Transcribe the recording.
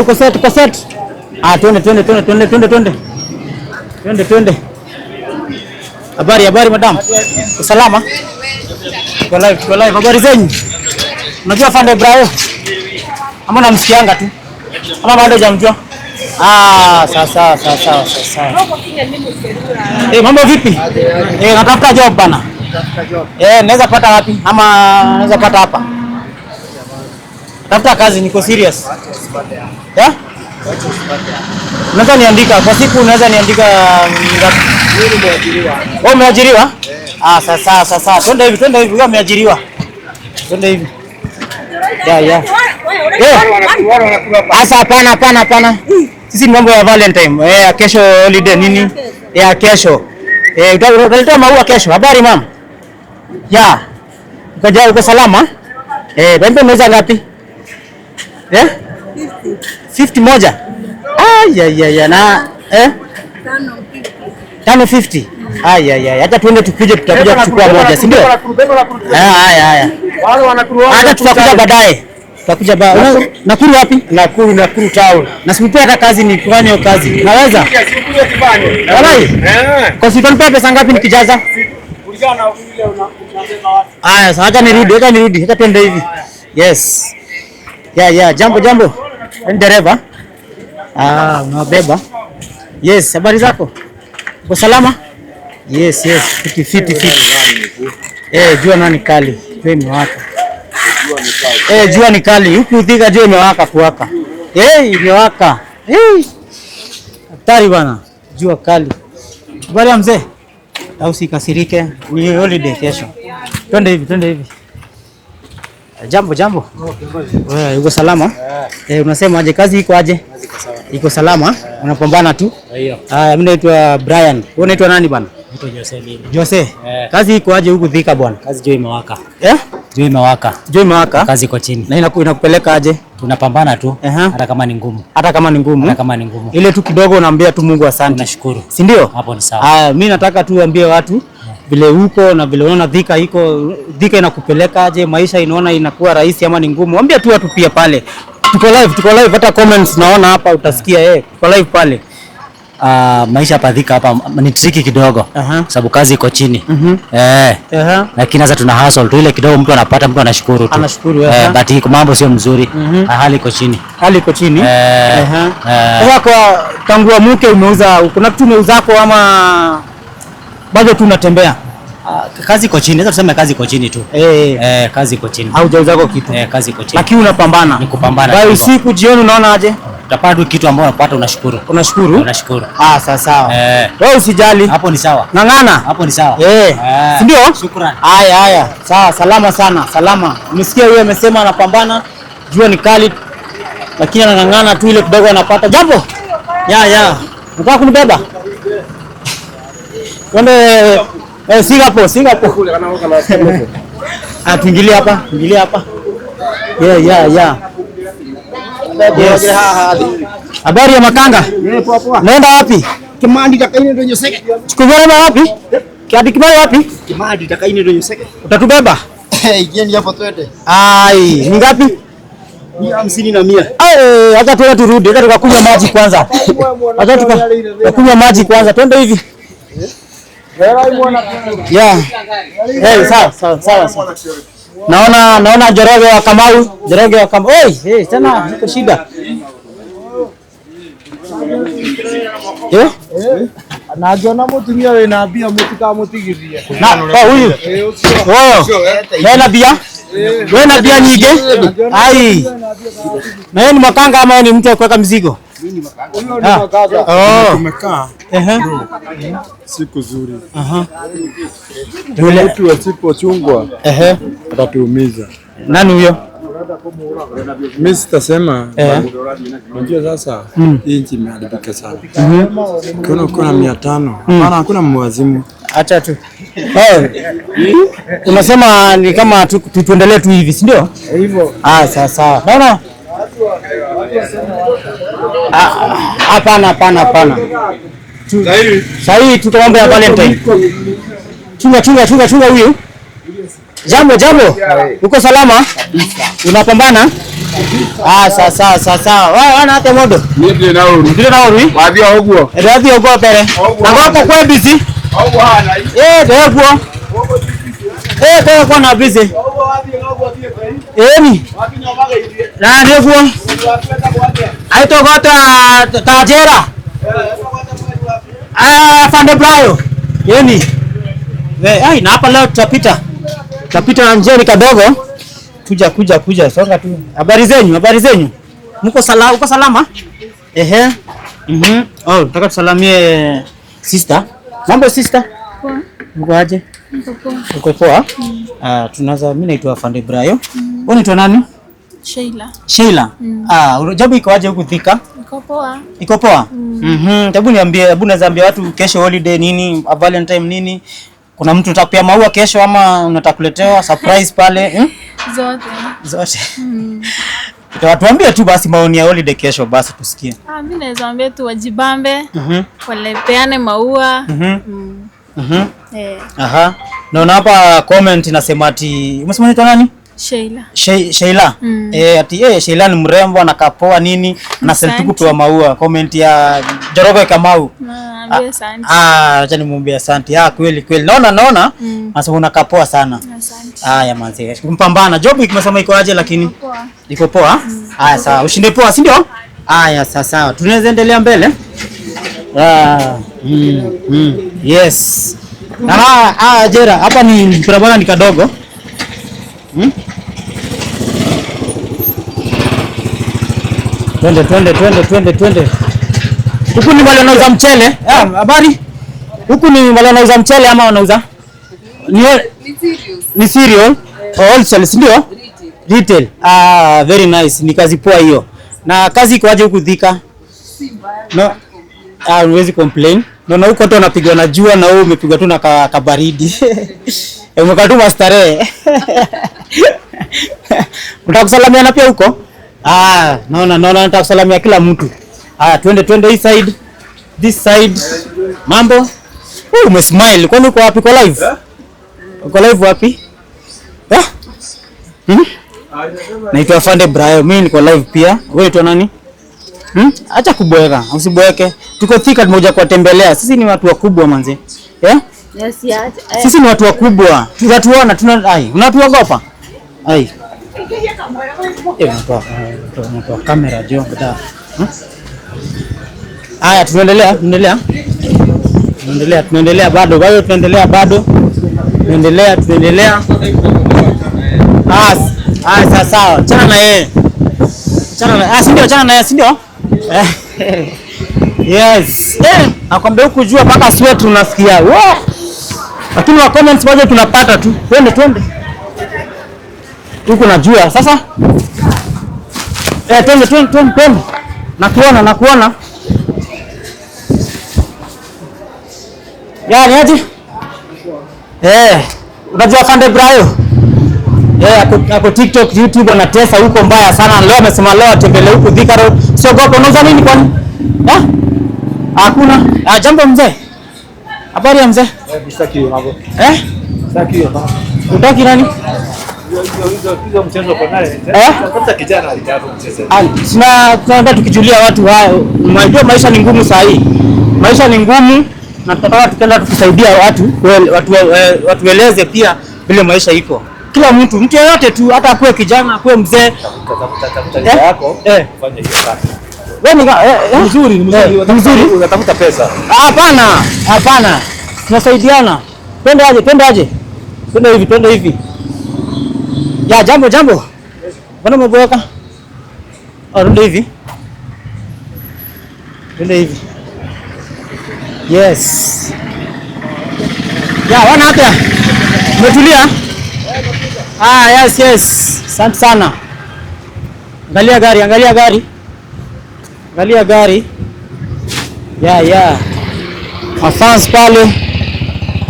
Uko set, uko set. Twende. Habari madam. Salama? Kwa live. Habari zenyu? Unajua Fande Ibrahim? Ama namsikianga tu? Ama bado hujamjua? Sawa. Mambo vipi? Natafuta job bana. Naweza pata wapi? Ama naweza pata hapa? Tafuta kazi, niko serious. Unaweza niandika kwa siku, unaweza niandika ngapi? Mimi nimeajiriwa. Wewe umeajiriwa? Sasa. Twende hivi, wewe umeajiriwa. Twende hivi. Ya. Asa hapana. Sisi ni mambo ya Valentine. Kesho holiday nini? Kesho. Utaleta maua kesho. Habari mama? Ya. Uko salama? Bado unaweza ngapi? 50 moja. Ya na 550. Hata tuende tukuje, tutakuja kuchukua moja, si ndio? Haya. Wale wanakuruona. Hata tutakuja baadaye. Tutakuja baadaye. Nakuru wapi? Nakuru town. Na sipipia hata kazi ni kufanya hiyo kazi. Naweza? Sikuje kufanya. Walai? Kwa siku nipe pesa ngapi nikijaza? Kulingana na vile unasema wapi. Sasa acha nirudi. Hata twende hivi. Yes. Ya, jambo. Ni dereva? Unabeba? Yes, habari zako? Uko salama? Yes. Fiti. Jua nani kali? Jua imewaka. Jua ni kali. Huku Thika jua imewaka kuwaka. Imewaka. Hatari bwana. Jua kali. Habari mzee? Au sikasirike? Ni holiday kesho. Twende hivi. Jambo. Wewe uko salama? Unasema aje, kazi iko aje? Iko salama? Unapambana tu? Mimi naitwa Brian. Wewe unaitwa nani bwana? Naitwa Jose mimi. Jose. Kazi iko aje huku Thika bwana? Kazi jua imewaka. Jua imewaka. Kazi iko chini. Na inakupeleka aje? Tunapambana tu. Hata kama ni ngumu. Ile tu kidogo unaambia tu Mungu asante. Tunashukuru. Si ndio? Hapo ni sawa. Mimi nataka tu ambie watu vile huko na vile unaona Thika inakupeleka aje, maisha inaona inakuwa rahisi ama ni ngumu. Ambia tu watu pia pale. Tuko live, hata comments naona hapa utasikia tuko live pale. Maisha hapa Thika hapa ni tricky kidogo. Sababu kazi iko chini. Lakini sasa tuna hustle tu, ile kidogo mtu anapata, mtu anashukuru tu. But mambo sio mzuri. Hali iko chini. Sasa kwa tangu mke umeuza, kuna kitu umeuzako ama bado tu unatembea? Kazi iko chini. Naweza kusema kazi iko chini tu. Kazi iko chini. Haujauzako kitu. Kazi iko chini. Lakini unapambana. Ni kupambana. Kwa usiku jioni unaona aje? Utapata kitu ambacho unapata unashukuru. Unashukuru. Sawa. Wewe usijali. Hapo ni sawa. Ng'ang'ana. Hapo ni sawa. Si ndio? Shukrani. Haya. Sawa, salama sana. Salama. Umesikia huyo amesema anapambana. Jua ni kali. Lakini anang'ang'ana tu, ile kidogo anapata. Jambo. Ya. Unataka kunibeba? Twende Singapore. Tuingilie hapa. Ya. Yes. Habari ya makanga? Naenda wapi? Kimandi takaine ndo nyoseke. Chukubeba wapi? Kiadi kibaya wapi? Kimandi takaine ndo nyoseke. Utatubeba? Yeni hapo twende. Ni ngapi? 50 na 100. Acha tuende turudi. Acha tukakunywa maji kwanza. Twende hivi. Ya. Sawa. Naona Joroge wa Kamau. Tena iko shida. Anajiona mutumia wewe na bia mutika mutigiria. Huyu. Wewe na bia nyingi? Na yeye ni makanga ama ni mtu wa kuweka mzigo? Mimi ni makanga. Tumekaa. Siku nzuri. Yule mtu asipochungwa atatuumiza. Nani huyo? Mimi sitasema. Unajua sasa hii nchi imeharibika sana. Kuna 500. Maana hakuna mwazimu. Acha tu. Unasema ni kama tuendelee tu hivi, si ndio? Hivyo. Sawa. Naona. Hapana. Sahi tuko mambo ya Valentine. Chunga huyu. Jambo. Uko salama? Unapambana? Sasa. Wewe wana hata modo. Ndio na uru. Wathi ogwo. Wathi ogwo pere. Na goko kwa busy. Ogwo hana. Ogwo. Kwa na busy. Ni. Na ndio. Aito gota tajera. Afande Brayo. Ni. Na hapa leo tutapita na njeni kadogo. Kuja songa tu. Habari zenyu? Mko salama? Nataka tusalamie sister. Mambo sister? Poa. Mko aje? Mko poa? Tunaanza, mimi naitwa Afande Brayo. Wewe unaitwa nani? Sheila. Jambo iko aje huku Thika? Iko poa. Hebu niambie, unaweza ambia watu kesho holiday nini, Valentine nini? Kuna mtu utakupea maua kesho ama unataka kuletewa surprise pale? Zote. Tuambie tu basi maoni ya holiday kesho basi tusikie. Mimi naweza ambia tu wajibambe. Walepeane maua. Naona hapa comment inasema ati umesema unaitwa nani? Sheila. Ati Sheila ni mrembo anakaa poa nini na selfie kupewa maua. Comment ya Joroge Kamau. Acha nimwambie asante. Kweli. Naona nasema unakaa poa sana. Asante. Haya manzi. Kumpambana. Job ikimesema iko aje lakini iko poa. Haya sawa. Ushinde poa, si ndio? Haya sawa. Tunaweza endelea mbele. Yes. Jera, hapa ni barabara ni kadogo. Twende. Huku ni wale wanauza mchele. Habari? Huku ni wale wanauza mchele ama wanauza? Ni cereal. Wholesale, ndio? Retail. Very nice. Ni kazi poa hiyo. Na kazi iko aje huku Thika? No. Huwezi complain. Naona huko watu wanapigwa na jua na wewe umepigwa tu na kabaridi. Umekaa tu mastarehe. Utakusalamiana pia huko? Naona nataka kusalamia kila mtu. Twende hii side. This side. Mambo? Umesmile. Kwani uko wapi? Uko live? Uko live wapi? Naitwa Afande Brayo. Mimi niko live pia. Wewe unaitwa nani? Acha kubweka, usiboeke. Tuko Thika tumoja kuwatembelea. Sisi ni watu wakubwa manzi. Yes, acha. Sisi ni watu wakubwa. Tunatuona, unatuogopa? Unatoa kamera jo bada. Tunaendelea bado. Tunaendelea. Sawa. Chana na yeye. Si ndio? Yes. Nakwambia huku jua mpaka sweat unasikia. Lakini wa comments bado tunapata tu. Twende. Huku najua. Sasa twende. Nakuona. Yaani aje? Unajua Afande Brayo? Ako TikTok, YouTube anatesa huko mbaya sana. Leo amesema leo atembelee huko Thika Road. Sio gopo, unauza nini kwani? Hakuna. Jambo mzee. Habari ya mzee? Bisakio hapo. Sakio. Utaki nani? Hizo mchezo kwa nani? Kwanza kijana alitaka mchezo. Tunaenda tukijulia watu hao. Unajua maisha ni ngumu saa hii. Maisha ni ngumu na tunataka tukaenda tukisaidia watu eleze pia vile maisha iko. Kila mtu yeyote tu, hata akuwe kijana, akuwe mzee. Tafuta yako, fanya hiyo kazi. Wewe ni mzuri, unatafuta pesa. Hapana. Tunasaidiana. Twende aje. Twende hivi. Ya jambo. Bwana umeboeka? Twende hivi. Yes. Ya wana hapa. Umetulia? Yes. Asante sana. Angalia gari. Ya. Mafans pale.